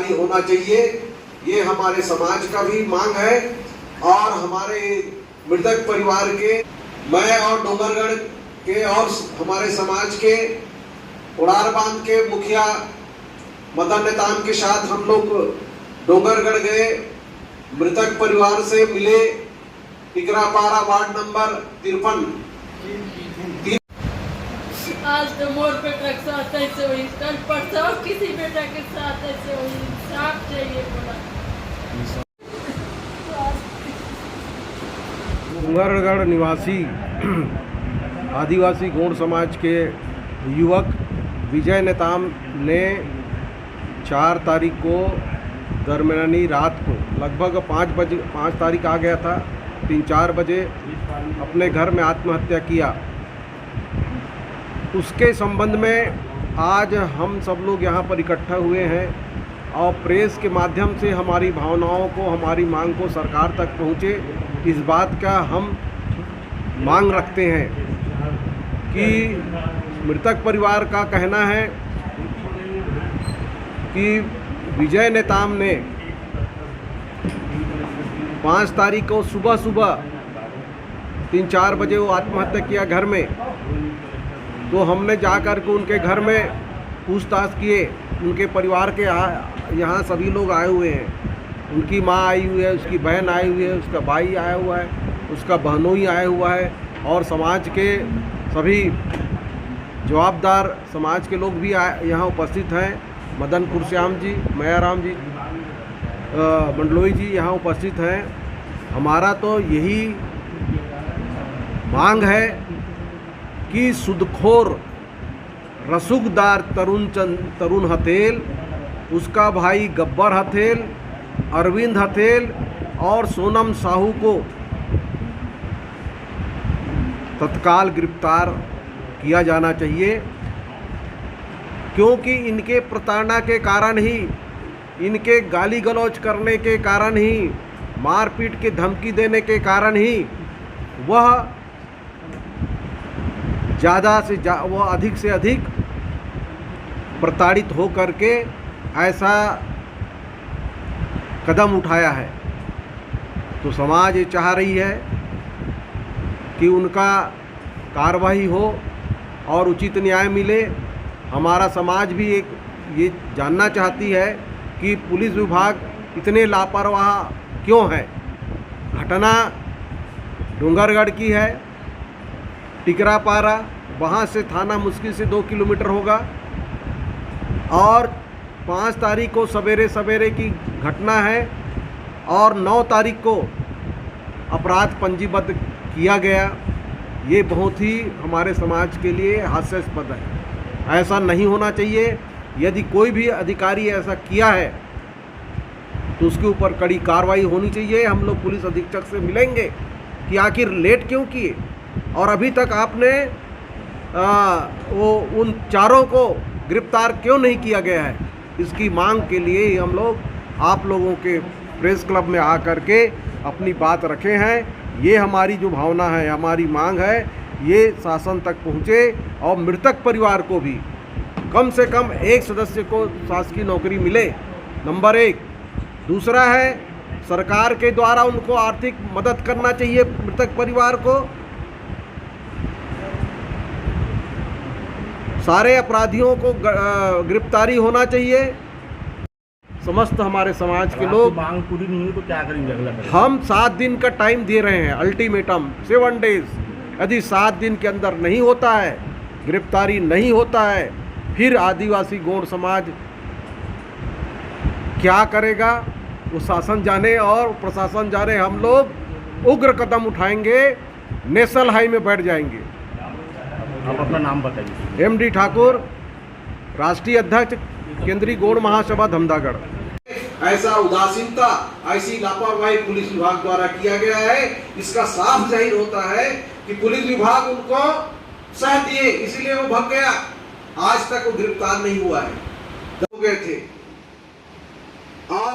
कारवाई होना चाहिए। ये हमारे समाज का भी मांग है और हमारे मृतक परिवार के, मैं और डोंगरगढ़ के और हमारे समाज के उड़ार बांध के मुखिया मदन नेताम के साथ हम लोग डोंगरगढ़ गए, मृतक परिवार से मिले। Tikrapara ward number 53। आज तो मोर बेटा के साथ ऐसे हुई, कल परसों किसी बेटा के साथ ऐसे हुई। इंसाफ चाहिए बोला। डोंगरगढ़ निवासी आदिवासी गौड़ समाज के युवक विजय नेताम ने 4 तारीख को दरमियानी रात को लगभग 5 तारीख आ गया था, 3-4 बजे अपने घर में आत्महत्या किया। उसके संबंध में आज हम सब लोग यहाँ पर इकट्ठा हुए हैं और प्रेस के माध्यम से हमारी भावनाओं को, हमारी मांग को सरकार तक पहुँचे, इस बात का हम मांग रखते हैं कि मृतक परिवार का कहना है कि विजय नेताम ने 5 तारीख को सुबह 3-4 बजे वो आत्महत्या किया घर में। तो हमने जाकर के उनके घर में पूछताछ किए। उनके परिवार के यहाँ सभी लोग आए हुए हैं। उनकी माँ आई हुई है, उसकी बहन आई हुई है, उसका भाई आया हुआ है, उसका बहनोई आया हुआ है और समाज के सभी जवाबदार समाज के लोग भी यहाँ उपस्थित हैं। मदन कुरश्याम जी, मैयाराम जी, मंडलोई जी यहाँ उपस्थित हैं। हमारा तो यही मांग है कि सुदखोर रसूखदार तरुण हथेल, उसका भाई गब्बर हथेल, अरविंद हथेल और सोनम साहू को तत्काल गिरफ्तार किया जाना चाहिए, क्योंकि इनके प्रताड़ना के कारण ही, इनके गाली गलौज करने के कारण ही, मारपीट की धमकी देने के कारण ही वह अधिक से अधिक प्रताड़ित हो करके ऐसा कदम उठाया है। तो समाज ये चाह रही है कि उनका कार्रवाई हो और उचित न्याय मिले। हमारा समाज भी ये जानना चाहती है कि पुलिस विभाग इतने लापरवाह क्यों है। घटना डोंगरगढ़ की है, टिकरापारा, वहाँ से थाना मुश्किल से 2 किलोमीटर होगा और 5 तारीख को सवेरे की घटना है और 9 तारीख को अपराध पंजीबद्ध किया गया। ये बहुत ही हमारे समाज के लिए हास्यास्पद है। ऐसा नहीं होना चाहिए। यदि कोई भी अधिकारी ऐसा किया है तो उसके ऊपर कड़ी कार्रवाई होनी चाहिए। हम लोग पुलिस अधीक्षक से मिलेंगे कि आखिर लेट क्यों किए और अभी तक आपने उन 4 को गिरफ्तार क्यों नहीं किया गया है। इसकी मांग के लिए ही हम लोग आप लोगों के प्रेस क्लब में आकर के अपनी बात रखे हैं। ये हमारी जो भावना है, हमारी मांग है, ये शासन तक पहुँचे और मृतक परिवार को भी कम से कम एक सदस्य को शासकीय नौकरी मिले, नंबर 1। दूसरा है, सरकार के द्वारा उनको आर्थिक मदद करना चाहिए मृतक परिवार को। सारे अपराधियों को गिरफ्तारी होना चाहिए। समस्त हमारे समाज के लोग मांग पूरी नहीं हुई तो क्या करेंगे अगला? हम 7 दिन का टाइम दे रहे हैं, अल्टीमेटम 7 डेज। यदि 7 दिन के अंदर नहीं होता है, गिरफ्तारी नहीं होता है, फिर आदिवासी गौड़ समाज क्या करेगा वो शासन जाने और प्रशासन जाने। हम लोग उग्र कदम उठाएंगे, नेशनल हाई में बैठ जाएंगे। आप अपना नाम बताइए। MD ठाकुर, राष्ट्रीय अध्यक्ष, केंद्रीय गौड़ महासभा धमदागढ़। ऐसा उदासीनता, ऐसी लापरवाही पुलिस विभाग द्वारा किया गया है। इसका साफ जाहिर होता है कि पुलिस विभाग उनको सह दिए, इसलिए वो भाग गया। आज तक वो गिरफ्तार नहीं हुआ है, हो गए थे। और